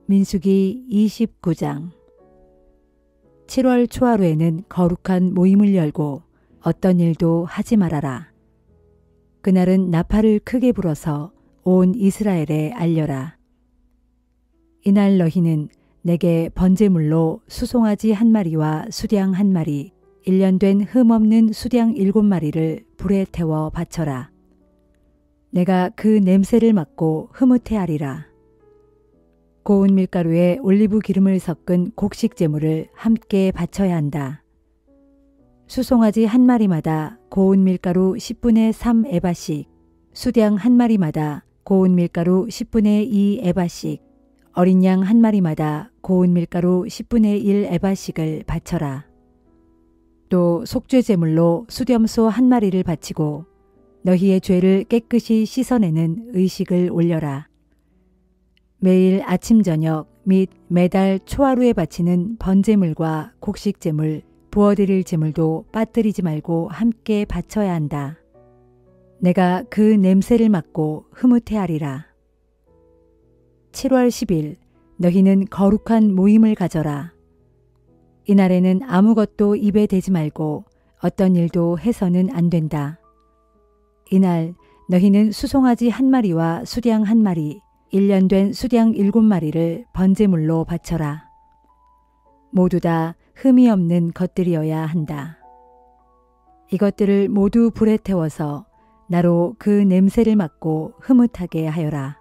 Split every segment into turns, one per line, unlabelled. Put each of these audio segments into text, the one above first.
민수기 29장. 7월 초하루에는 거룩한 모임을 열고 어떤 일도 하지 말아라. 그날은 나팔을 크게 불어서 온 이스라엘에 알려라. 이날 너희는 내게 번제물로 수송아지 1마리와 수량 1마리, 1년 된 흠없는 수량 7마리를 불에 태워 바쳐라. 내가 그 냄새를 맡고 흐뭇해하리라. 고운 밀가루에 올리브 기름을 섞은 곡식 제물을 함께 바쳐야 한다. 수송아지 1마리마다 고운 밀가루 10분의 3 에바씩, 수량 1마리마다 고운 밀가루 10분의 2 에바씩, 어린 양 1마리마다 고운 밀가루 10분의 1 에바씩을 바쳐라. 또 속죄 제물로 수렴소 1마리를 바치고 너희의 죄를 깨끗이 씻어내는 의식을 올려라. 매일 아침 저녁 및 매달 초하루에 바치는 번제물과 곡식제물, 부어드릴 제물도 빠뜨리지 말고 함께 바쳐야 한다. 내가 그 냄새를 맡고 흐뭇해하리라. 7월 10일 너희는 거룩한 모임을 가져라. 이날에는 아무것도 입에 대지 말고 어떤 일도 해서는 안 된다. 이날 너희는 수송아지 1마리와 수량 1마리, 1년 된 수량 7마리를 번제물로 바쳐라. 모두 다 흠이 없는 것들이어야 한다. 이것들을 모두 불에 태워서 나로 그 냄새를 맡고 흐뭇하게 하여라.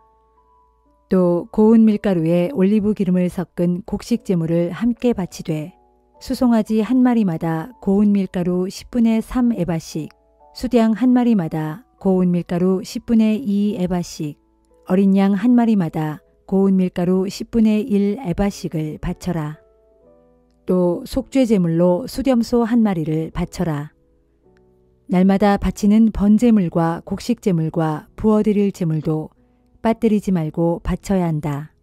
또 고운 밀가루에 올리브 기름을 섞은 곡식 제물을 함께 바치되 수송아지 1마리마다 고운 밀가루 10분의 3 에바씩, 수량 1마리마다 고운 밀가루 10분의 2 에바씩, 어린 양 1마리마다 고운 밀가루 10분의 1 에바씩을 바쳐라. 또 속죄 제물로 수렴소 1마리를 바쳐라. 날마다 바치는 번제물과 곡식 제물과 부어드릴 제물도 빠뜨리지 말고 바쳐야 한다.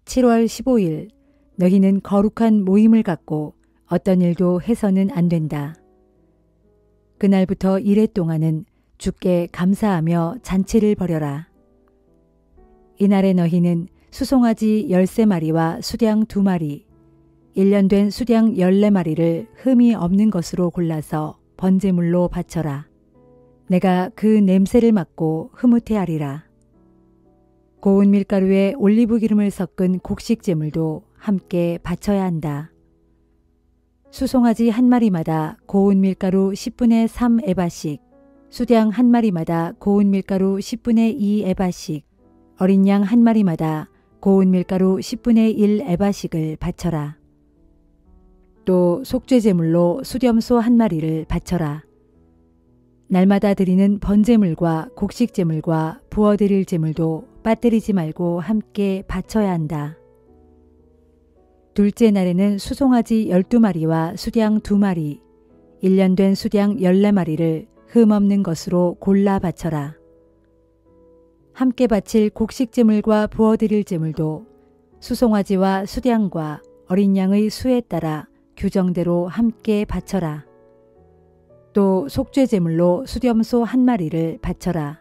7월 15일 너희는 거룩한 모임을 갖고 어떤 일도 해서는 안 된다. 그날부터 이래 동안은 주께 감사하며 잔치를 벌여라. 이날에 너희는 수송아지 13마리와 수량 2마리, 1년 된 수량 14마리를 흠이 없는 것으로 골라서 번제물로 바쳐라. 내가 그 냄새를 맡고 흐뭇해하리라. 고운 밀가루에 올리브 기름을 섞은 곡식 제물도 함께 바쳐야 한다. 수송아지 1마리마다 고운 밀가루 10분의 3 에바씩, 수량 1마리마다 고운 밀가루 10분의 2 에바씩, 어린 양 1마리마다 고운 밀가루 10분의 1 에바씩을 바쳐라. 또 속죄 제물로 수렴소 1마리를 바쳐라. 날마다 드리는 번제물과 곡식 제물과 부어드릴 제물도 빠뜨리지 말고 함께 바쳐야 한다. 둘째 날에는 수송아지 12마리와 수량 2마리, 1년 된 수량 14마리를 흠없는 것으로 골라 바쳐라. 함께 바칠 곡식 제물과 부어드릴 제물도 수송아지와 수량과 어린 양의 수에 따라 규정대로 함께 바쳐라. 또 속죄 제물로 수렴소 1마리를 바쳐라.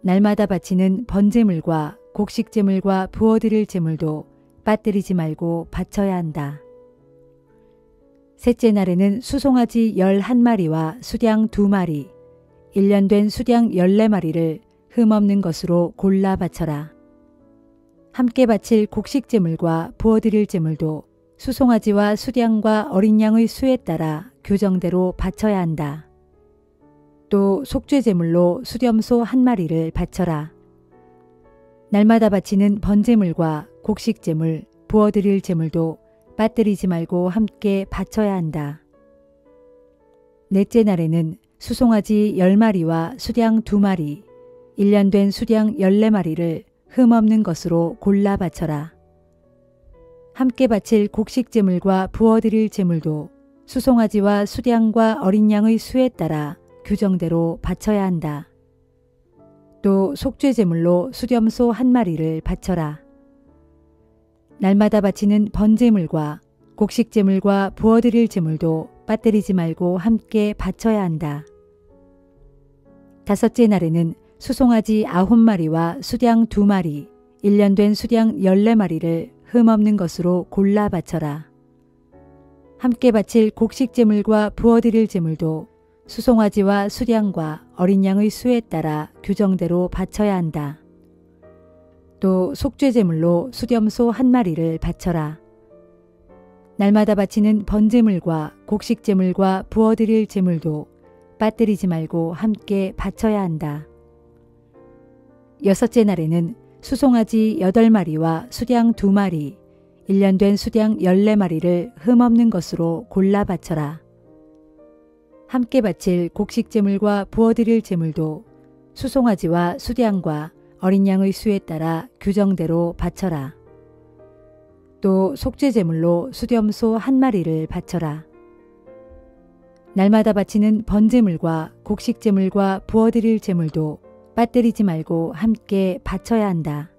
날마다 바치는 번제물과 곡식 제물과 부어드릴 제물도 빠뜨리지 말고 바쳐야 한다. 셋째 날에는 수송아지 11마리와 수량 2마리, 1년 된 수량 14마리를 흠없는 것으로 골라 바쳐라. 함께 바칠 곡식 제물과 부어드릴 제물도 수송아지와 수량과 어린 양의 수에 따라 규정대로 바쳐야 한다. 또 속죄 제물로 수렴소 1마리를 바쳐라. 날마다 바치는 번제물과 곡식 제물, 부어드릴 제물도 빠뜨리지 말고 함께 바쳐야 한다. 넷째 날에는 수송아지 10마리와 수량 2마리, 1년 된 수량 14마리를 흠없는 것으로 골라 바쳐라. 함께 바칠 곡식 제물과 부어드릴 제물도 수송아지와 수량과 어린 양의 수에 따라 규정대로 바쳐야 한다. 또 속죄 제물로 수렴소 1마리를 바쳐라. 날마다 바치는 번제물과 곡식 제물과 부어드릴 제물도 빠뜨리지 말고 함께 바쳐야 한다. 다섯째 날에는 수송아지 9마리와 수량 2마리, 1년 된 수량 14마리를 흠없는 것으로 골라 바쳐라. 함께 바칠 곡식 제물과 부어드릴 제물도 수송아지와 수량과 어린 양의 수에 따라 규정대로 바쳐야 한다. 또 속죄 제물로 수렴소 1마리를 바쳐라. 날마다 바치는 번제물과 곡식 제물과 부어드릴 제물도 빠뜨리지 말고 함께 바쳐야 한다. 6째 날에는 수송아지 8마리와 수량 2마리, 1년 된 수량 14마리를 흠없는 것으로 골라 바쳐라. 함께 바칠 곡식 제물과 부어드릴 제물도 수송아지와 수량과 어린 양의 수에 따라 규정대로 바쳐라. 또 속죄 제물로 수렴소 1마리를 바쳐라. 날마다 바치는 번제물과 곡식 제물과 부어드릴 제물도 빠뜨리지 말고 함께 바쳐야 한다.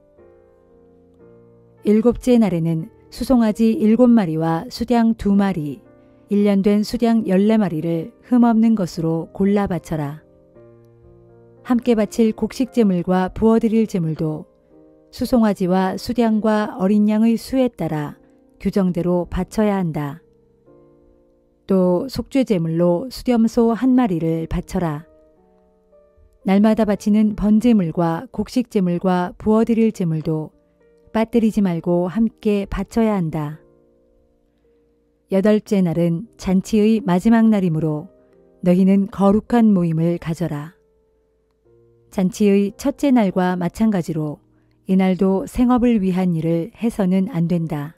7째 날에는 수송아지 7마리와 수량 2마리, 1년 된 수량 14마리를 흠없는 것으로 골라 바쳐라. 함께 바칠 곡식 제물과 부어드릴 제물도 수송아지와 수량과 어린 양의 수에 따라 규정대로 바쳐야 한다. 또 속죄 제물로 수렴소 1마리를 바쳐라. 날마다 바치는 번제물과 곡식 제물과 부어드릴 제물도 빠뜨리지 말고 함께 바쳐야 한다. 8째 날은 잔치의 마지막 날이므로 너희는 거룩한 모임을 가져라. 잔치의 첫째 날과 마찬가지로 이날도 생업을 위한 일을 해서는 안 된다.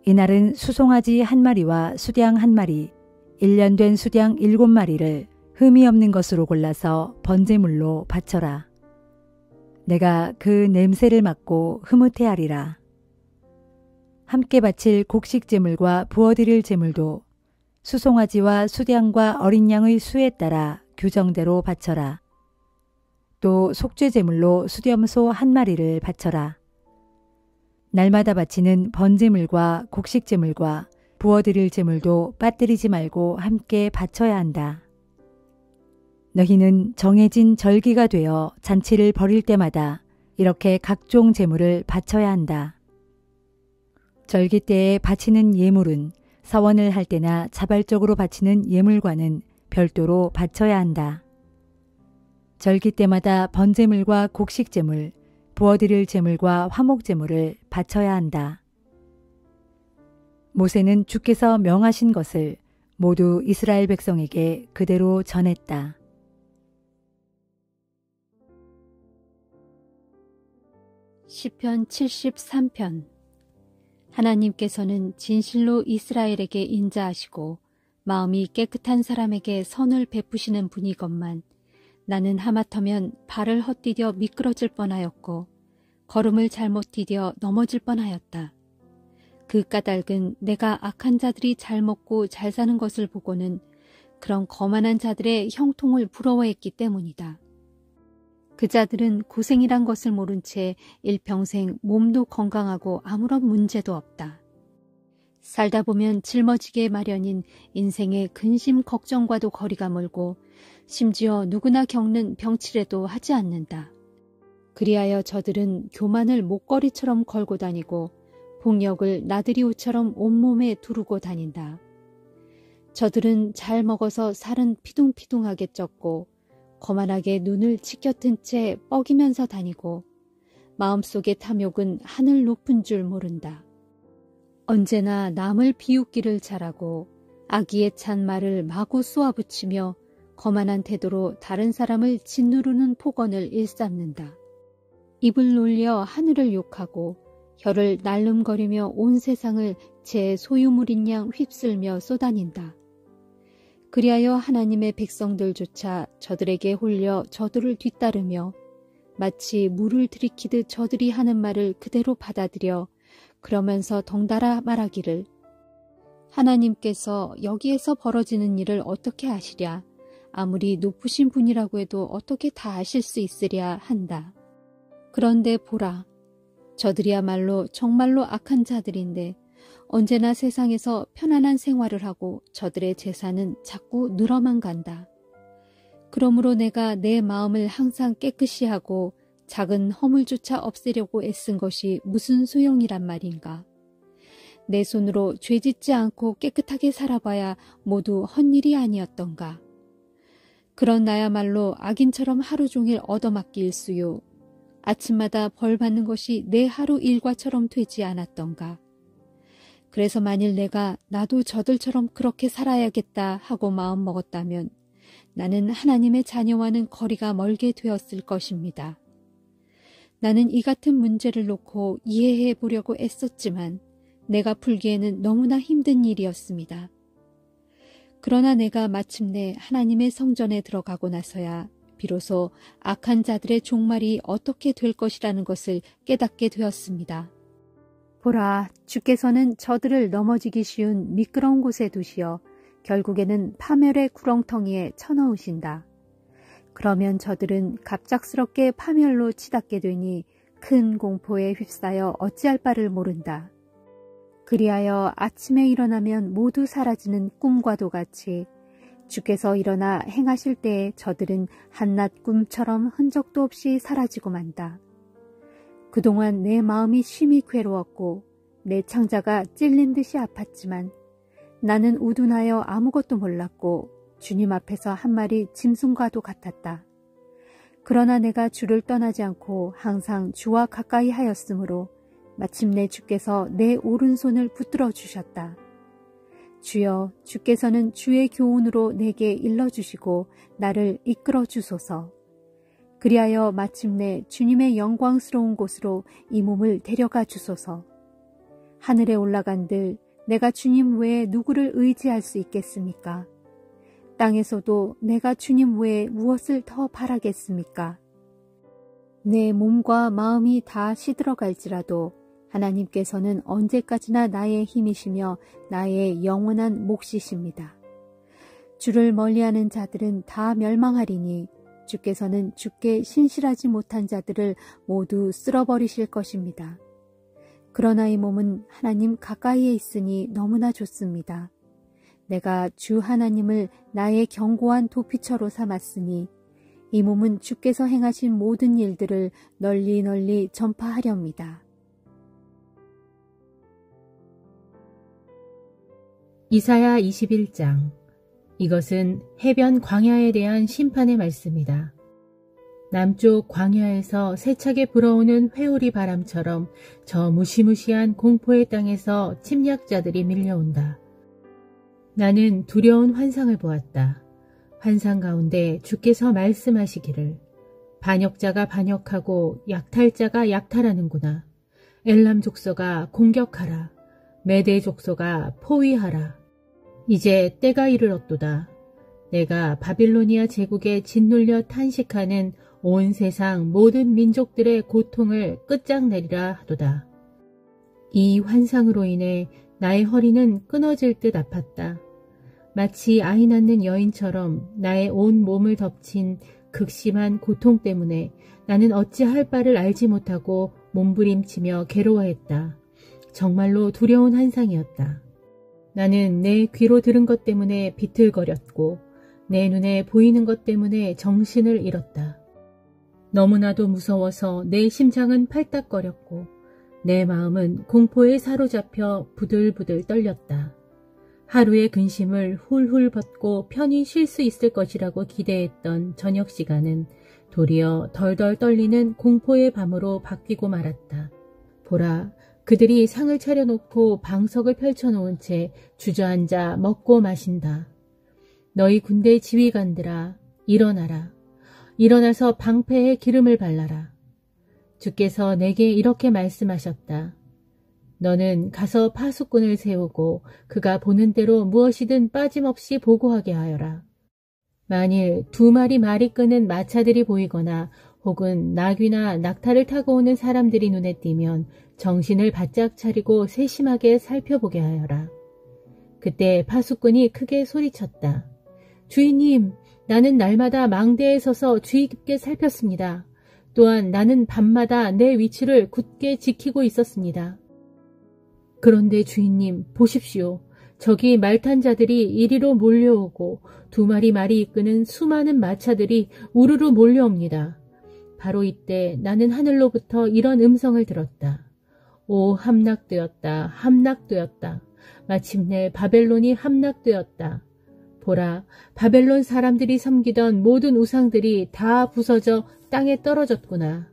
이날은 수송아지 1마리와 수량 1마리, 1년 된 수량 7마리를 흠이 없는 것으로 골라서 번제물로 바쳐라. 내가 그 냄새를 맡고 흐뭇해하리라. 함께 바칠 곡식 제물과 부어드릴 제물도 수송아지와 수량과 어린 양의 수에 따라 규정대로 바쳐라. 또 속죄 제물로 수렴소 1마리를 바쳐라. 날마다 바치는 번제물과 곡식 제물과 부어드릴 제물도 빠뜨리지 말고 함께 바쳐야 한다. 너희는 정해진 절기가 되어 잔치를 벌일 때마다 이렇게 각종 제물을 바쳐야 한다. 절기 때에 바치는 예물은 서원을 할 때나 자발적으로 바치는 예물과는 별도로 바쳐야 한다. 절기 때마다 번제물과 곡식 제물, 부어드릴 제물과 화목 제물을 바쳐야 한다. 모세는 주께서 명하신 것을 모두 이스라엘 백성에게 그대로 전했다.
시편 73편. 하나님께서는 진실로 이스라엘에게 인자하시고 마음이 깨끗한 사람에게 선을 베푸시는 분이건만 나는 하마터면 발을 헛디뎌 미끄러질 뻔하였고 걸음을 잘못 디뎌 넘어질 뻔하였다. 그 까닭은 내가 악한 자들이 잘 먹고 잘 사는 것을 보고는 그런 거만한 자들의 형통을 부러워했기 때문이다. 그 자들은 고생이란 것을 모른 채 일평생 몸도 건강하고 아무런 문제도 없다. 살다 보면 짊어지게 마련인 인생의 근심 걱정과도 거리가 멀고 심지어 누구나 겪는 병치레도 하지 않는다. 그리하여 저들은 교만을 목걸이처럼 걸고 다니고 폭력을 나들이 옷처럼 온몸에 두르고 다닌다. 저들은 잘 먹어서 살은 피둥피둥하게 쪘고 거만하게 눈을 치켜튼 채 뻐기면서 다니고 마음속의 탐욕은 하늘 높은 줄 모른다. 언제나 남을 비웃기를 잘하고 악의에 찬 말을 마구 쏘아붙이며 거만한 태도로 다른 사람을 짓누르는 폭언을 일삼는다. 입을 놀려 하늘을 욕하고 혀를 날름거리며 온 세상을 제 소유물인 양 휩쓸며 쏘다닌다. 그리하여 하나님의 백성들조차 저들에게 홀려 저들을 뒤따르며 마치 물을 들이키듯 저들이 하는 말을 그대로 받아들여 그러면서 덩달아 말하기를 하나님께서 여기에서 벌어지는 일을 어떻게 아시랴? 아무리 높으신 분이라고 해도 어떻게 다 아실 수 있으랴 한다. 그런데 보라, 저들이야말로 정말로 악한 자들인데 언제나 세상에서 편안한 생활을 하고 저들의 재산은 자꾸 늘어만 간다. 그러므로 내가 내 마음을 항상 깨끗이 하고 작은 허물조차 없애려고 애쓴 것이 무슨 소용이란 말인가. 내 손으로 죄짓지 않고 깨끗하게 살아봐야 모두 헛일이 아니었던가. 그런 나야말로 악인처럼 하루 종일 얻어맞기 일수요. 아침마다 벌 받는 것이 내 하루 일과처럼 되지 않았던가. 그래서 만일 내가 나도 저들처럼 그렇게 살아야겠다 하고 마음먹었다면 나는 하나님의 자녀와는 거리가 멀게 되었을 것입니다. 나는 이 같은 문제를 놓고 이해해 보려고 애썼지만 내가 풀기에는 너무나 힘든 일이었습니다. 그러나 내가 마침내 하나님의 성전에 들어가고 나서야 비로소 악한 자들의 종말이 어떻게 될 것이라는 것을 깨닫게 되었습니다. 보라, 주께서는 저들을 넘어지기 쉬운 미끄러운 곳에 두시어 결국에는 파멸의 구렁텅이에 쳐넣으신다. 그러면 저들은 갑작스럽게 파멸로 치닫게 되니 큰 공포에 휩싸여 어찌할 바를 모른다. 그리하여 아침에 일어나면 모두 사라지는 꿈과도 같이 주께서 일어나 행하실 때에 저들은 한낱 꿈처럼 흔적도 없이 사라지고 만다. 그동안 내 마음이 심히 괴로웠고 내 창자가 찔린 듯이 아팠지만 나는 우둔하여 아무것도 몰랐고 주님 앞에서 한 마리 짐승과도 같았다. 그러나 내가 주를 떠나지 않고 항상 주와 가까이 하였으므로 마침내 주께서 내 오른손을 붙들어 주셨다. 주여, 주께서는 주의 교훈으로 내게 일러주시고 나를 이끌어 주소서. 그리하여 마침내 주님의 영광스러운 곳으로 이 몸을 데려가 주소서. 하늘에 올라간들 내가 주님 외에 누구를 의지할 수 있겠습니까? 땅에서도 내가 주님 외에 무엇을 더 바라겠습니까? 내 몸과 마음이 다 시들어갈지라도 하나님께서는 언제까지나 나의 힘이시며 나의 영원한 몫이십니다. 주를 멀리하는 자들은 다 멸망하리니 주께서는 주께 신실하지 못한 자들을 모두 쓸어버리실 것입니다. 그러나 이 몸은 하나님 가까이에 있으니 너무나 좋습니다. 내가 주 하나님을 나의 견고한 도피처로 삼았으니 이 몸은 주께서 행하신 모든 일들을 널리 널리 전파하렵니다.
이사야 21장. 이것은 해변 광야에 대한 심판의 말씀이다. 남쪽 광야에서 세차게 불어오는 회오리 바람처럼 저 무시무시한 공포의 땅에서 침략자들이 밀려온다. 나는 두려운 환상을 보았다. 환상 가운데 주께서 말씀하시기를 반역자가 반역하고 약탈자가 약탈하는구나. 엘람 족속아 공격하라. 메대 족속아 포위하라. 이제 때가 이르렀도다. 내가 바빌로니아 제국에 짓눌려 탄식하는 온 세상 모든 민족들의 고통을 끝장내리라 하도다. 이 환상으로 인해 나의 허리는 끊어질 듯 아팠다. 마치 아이 낳는 여인처럼 나의 온 몸을 덮친 극심한 고통 때문에 나는 어찌할 바를 알지 못하고 몸부림치며 괴로워했다. 정말로 두려운 환상이었다. 나는 내 귀로 들은 것 때문에 비틀거렸고 내 눈에 보이는 것 때문에 정신을 잃었다. 너무나도 무서워서 내 심장은 팔딱거렸고 내 마음은 공포에 사로잡혀 부들부들 떨렸다. 하루의 근심을 훌훌 벗고 편히 쉴 수 있을 것이라고 기대했던 저녁 시간은 도리어 덜덜 떨리는 공포의 밤으로 바뀌고 말았다. 보라, 그들이 상을 차려놓고 방석을 펼쳐놓은 채 주저앉아 먹고 마신다. 너희 군대 지휘관들아, 일어나라. 일어나서 방패에 기름을 발라라. 주께서 내게 이렇게 말씀하셨다. 너는 가서 파수꾼을 세우고 그가 보는 대로 무엇이든 빠짐없이 보고하게 하여라. 만일 2마리 말이 끄는 마차들이 보이거나 혹은 나귀나 낙타를 타고 오는 사람들이 눈에 띄면 정신을 바짝 차리고 세심하게 살펴보게 하여라. 그때 파수꾼이 크게 소리쳤다. 주인님, 나는 날마다 망대에 서서 주의 깊게 살폈습니다. 또한 나는 밤마다 내 위치를 굳게 지키고 있었습니다. 그런데 주인님, 보십시오. 저기 말탄 자들이 이리로 몰려오고 2마리 말이 이끄는 수많은 마차들이 우르르 몰려옵니다. 바로 이때 나는 하늘로부터 이런 음성을 들었다. 오, 함락되었다. 함락되었다. 마침내 바벨론이 함락되었다. 보라, 바벨론 사람들이 섬기던 모든 우상들이 다 부서져 땅에 떨어졌구나.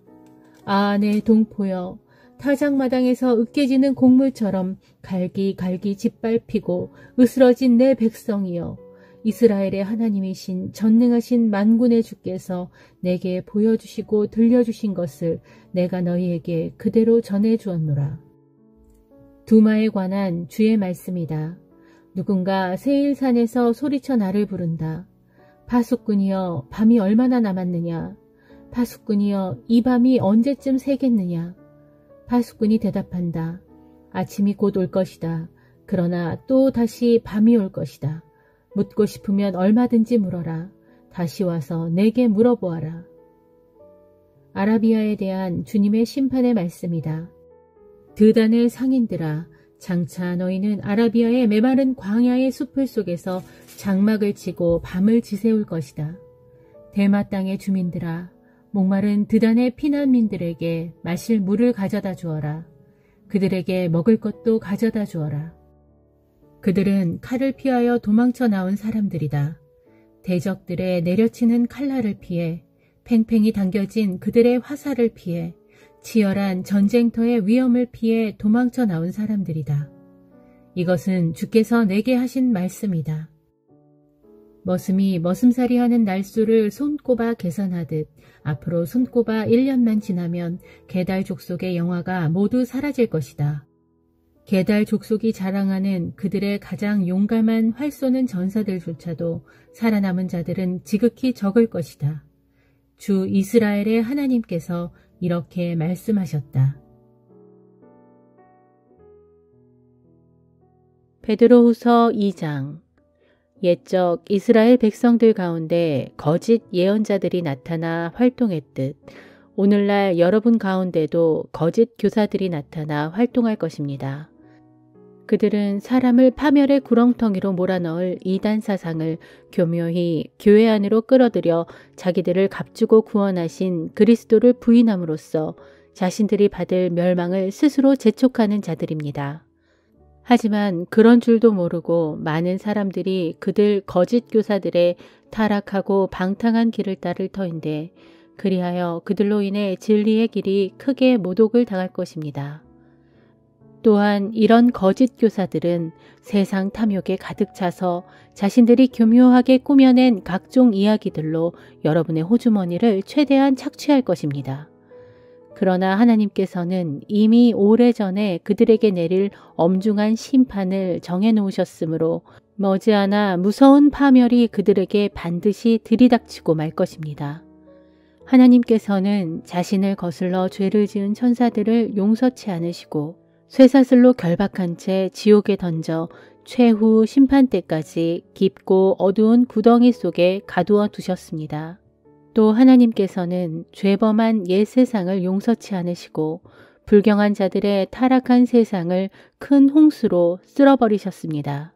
아, 내 동포여, 타작마당에서 으깨지는 곡물처럼 갈기갈기 짓밟히고 으스러진 내 백성이여, 이스라엘의 하나님이신 전능하신 만군의 주께서 내게 보여주시고 들려주신 것을 내가 너희에게 그대로 전해주었노라. 두마에 관한 주의 말씀이다. 누군가 세일산에서 소리쳐 나를 부른다. 파수꾼이여, 밤이 얼마나 남았느냐? 파수꾼이여, 이 밤이 언제쯤 새겠느냐? 파수꾼이 대답한다. 아침이 곧 올 것이다. 그러나 또 다시 밤이 올 것이다. 묻고 싶으면 얼마든지 물어라. 다시 와서 내게 물어보아라. 아라비아에 대한 주님의 심판의 말씀이다. 드단의 상인들아, 장차 너희는 아라비아의 메마른 광야의 숲을 속에서 장막을 치고 밤을 지새울 것이다. 대마 땅의 주민들아, 목마른 드단의 피난민들에게 마실 물을 가져다 주어라. 그들에게 먹을 것도 가져다 주어라. 그들은 칼을 피하여 도망쳐 나온 사람들이다. 대적들의 내려치는 칼날을 피해, 팽팽히 당겨진 그들의 화살을 피해, 치열한 전쟁터의 위험을 피해 도망쳐 나온 사람들이다. 이것은 주께서 내게 하신 말씀이다. 머슴이 머슴살이 하는 날수를 손꼽아 계산하듯 앞으로 손꼽아 1년만 지나면 게달 족속의 영화가 모두 사라질 것이다. 게달 족속이 자랑하는 그들의 가장 용감한 활 쏘는 전사들조차도 살아남은 자들은 지극히 적을 것이다. 주 이스라엘의 하나님께서 이렇게 말씀하셨다. 베드로후서 2장. 옛적 이스라엘 백성들 가운데 거짓 예언자들이 나타나 활동했듯 오늘날 여러분 가운데도 거짓 교사들이 나타나 활동할 것입니다. 그들은 사람을 파멸의 구렁텅이로 몰아넣을 이단 사상을 교묘히 교회 안으로 끌어들여 자기들을 값주고 구원하신 그리스도를 부인함으로써 자신들이 받을 멸망을 스스로 재촉하는 자들입니다. 하지만 그런 줄도 모르고 많은 사람들이 그들 거짓 교사들의 타락하고 방탕한 길을 따를 터인데 그리하여 그들로 인해 진리의 길이 크게 모독을 당할 것입니다. 또한 이런 거짓 교사들은 세상 탐욕에 가득 차서 자신들이 교묘하게 꾸며낸 각종 이야기들로 여러분의 호주머니를 최대한 착취할 것입니다. 그러나 하나님께서는 이미 오래전에 그들에게 내릴 엄중한 심판을 정해놓으셨으므로 머지않아 무서운 파멸이 그들에게 반드시 들이닥치고 말 것입니다. 하나님께서는 자신을 거슬러 죄를 지은 천사들을 용서치 않으시고 쇠사슬로 결박한 채 지옥에 던져 최후 심판 때까지 깊고 어두운 구덩이 속에 가두어 두셨습니다. 또 하나님께서는 죄범한 옛 세상을 용서치 않으시고 불경한 자들의 타락한 세상을 큰 홍수로 쓸어버리셨습니다.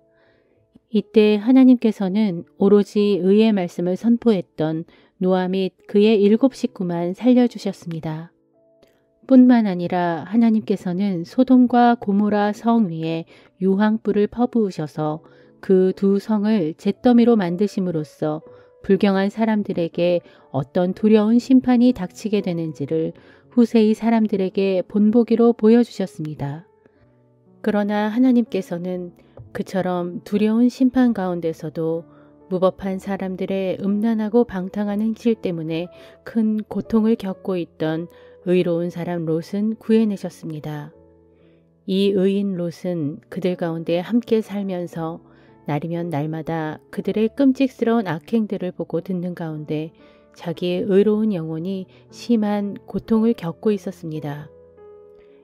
이때 하나님께서는 오로지 의의 말씀을 선포했던 노아 및 그의 7 식구만 살려주셨습니다. 뿐만 아니라 하나님께서는 소돔과 고모라 성 위에 유황불을 퍼부으셔서 그 2 성을 잿더미로 만드심으로써 불경한 사람들에게 어떤 두려운 심판이 닥치게 되는지를 후세의 사람들에게 본보기로 보여주셨습니다. 그러나 하나님께서는 그처럼 두려운 심판 가운데서도 무법한 사람들의 음란하고 방탕한 행실 때문에 큰 고통을 겪고 있던 의로운 사람 롯은 구해내셨습니다. 이 의인 롯은 그들 가운데 함께 살면서 날이면 날마다 그들의 끔찍스러운 악행들을 보고 듣는 가운데 자기의 의로운 영혼이 심한 고통을 겪고 있었습니다.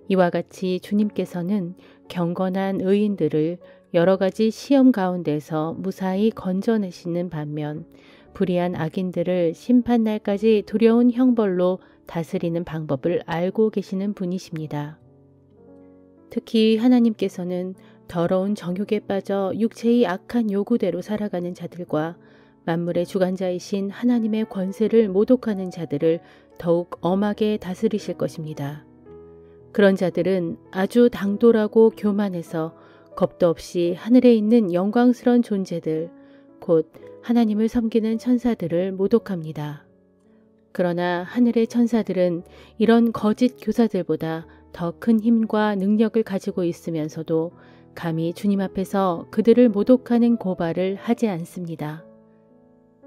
이와 같이 주님께서는 경건한 의인들을 여러 가지 시험 가운데서 무사히 건져내시는 반면 불의한 악인들을 심판날까지 두려운 형벌로 다스리는 방법을 알고 계시는 분이십니다. 특히 하나님께서는 더러운 정욕에 빠져 육체의 악한 요구대로 살아가는 자들과 만물의 주관자이신 하나님의 권세를 모독하는 자들을 더욱 엄하게 다스리실 것입니다. 그런 자들은 아주 당돌하고 교만해서 겁도 없이 하늘에 있는 영광스러운 존재들, 곧 하나님을 섬기는 천사들을 모독합니다. 그러나 하늘의 천사들은 이런 거짓 교사들보다 더 큰 힘과 능력을 가지고 있으면서도 감히 주님 앞에서 그들을 모독하는 고발을 하지 않습니다.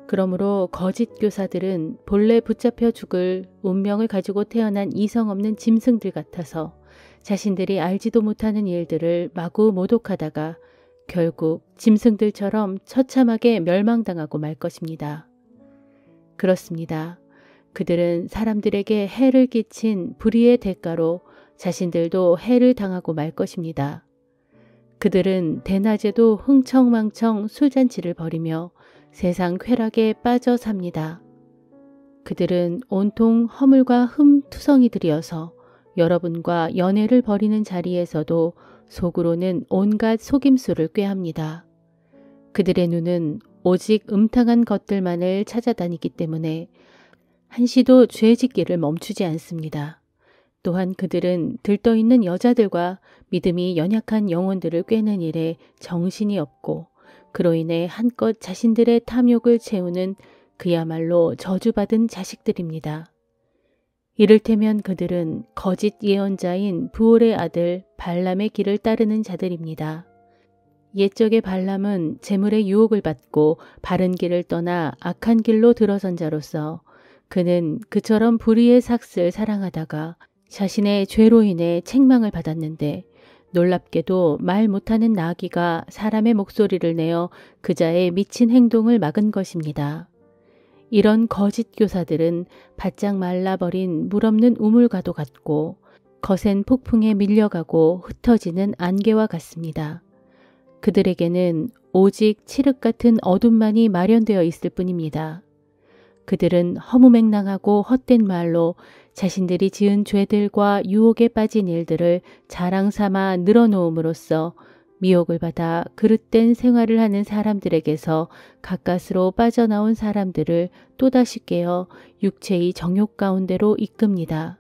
그러므로 거짓 교사들은 본래 붙잡혀 죽을 운명을 가지고 태어난 이성 없는 짐승들 같아서 자신들이 알지도 못하는 일들을 마구 모독하다가 결국 짐승들처럼 처참하게 멸망당하고 말 것입니다. 그렇습니다. 그들은 사람들에게 해를 끼친 불의의 대가로 자신들도 해를 당하고 말 것입니다. 그들은 대낮에도 흥청망청 술잔치를 벌이며 세상 쾌락에 빠져 삽니다. 그들은 온통 허물과 흠투성이들이어서 여러분과 연애를 벌이는 자리에서도 속으로는 온갖 속임수를 꾀합니다. 그들의 눈은 오직 음탕한 것들만을 찾아다니기 때문에 한시도 죄 짓기를 멈추지 않습니다. 또한 그들은 들떠있는 여자들과 믿음이 연약한 영혼들을 꿰는 일에 정신이 없고 그로 인해 한껏 자신들의 탐욕을 채우는 그야말로 저주받은 자식들입니다. 이를테면 그들은 거짓 예언자인 부올의 아들 발람의 길을 따르는 자들입니다. 옛적의 발람은 재물의 유혹을 받고 바른 길을 떠나 악한 길로 들어선 자로서 그는 그처럼 불의의 삭슬 사랑하다가 자신의 죄로 인해 책망을 받았는데 놀랍게도 말 못하는 나귀가 사람의 목소리를 내어 그자의 미친 행동을 막은 것입니다. 이런 거짓 교사들은 바짝 말라버린 물없는 우물과도 같고 거센 폭풍에 밀려가고 흩어지는 안개와 같습니다. 그들에게는 오직 칠흑 같은 어둠만이 마련되어 있을 뿐입니다. 그들은 허무맹랑하고 헛된 말로 자신들이 지은 죄들과 유혹에 빠진 일들을 자랑 삼아 늘어놓음으로써 미혹을 받아 그릇된 생활을 하는 사람들에게서 가까스로 빠져나온 사람들을 또다시 깨어 육체의 정욕 가운데로 이끕니다.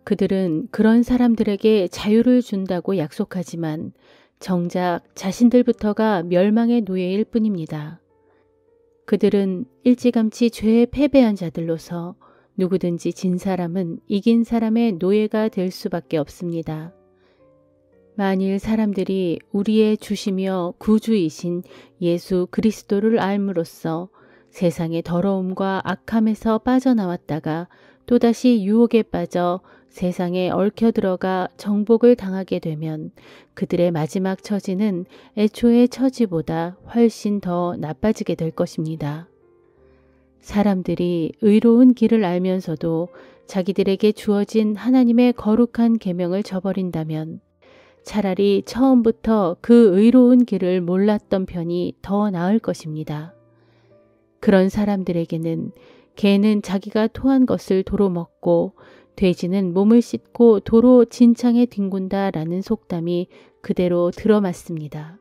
그들은 그런 사람들에게 자유를 준다고 약속하지만 정작 자신들부터가 멸망의 노예일 뿐입니다. 그들은 일찌감치 죄에 패배한 자들로서 누구든지 진 사람은 이긴 사람의 노예가 될 수밖에 없습니다. 만일 사람들이 우리의 주시며 구주이신 예수 그리스도를 알므로써 세상의 더러움과 악함에서 빠져나왔다가 또다시 유혹에 빠져 세상에 얽혀들어가 정복을 당하게 되면 그들의 마지막 처지는 애초의 처지보다 훨씬 더 나빠지게 될 것입니다. 사람들이 의로운 길을 알면서도 자기들에게 주어진 하나님의 거룩한 계명을 저버린다면 차라리 처음부터 그 의로운 길을 몰랐던 편이 더 나을 것입니다. 그런 사람들에게는 개는 자기가 토한 것을 도로 먹고 돼지는 몸을 씻고 도로 진창에 뒹군다라는 속담이 그대로 들어맞습니다.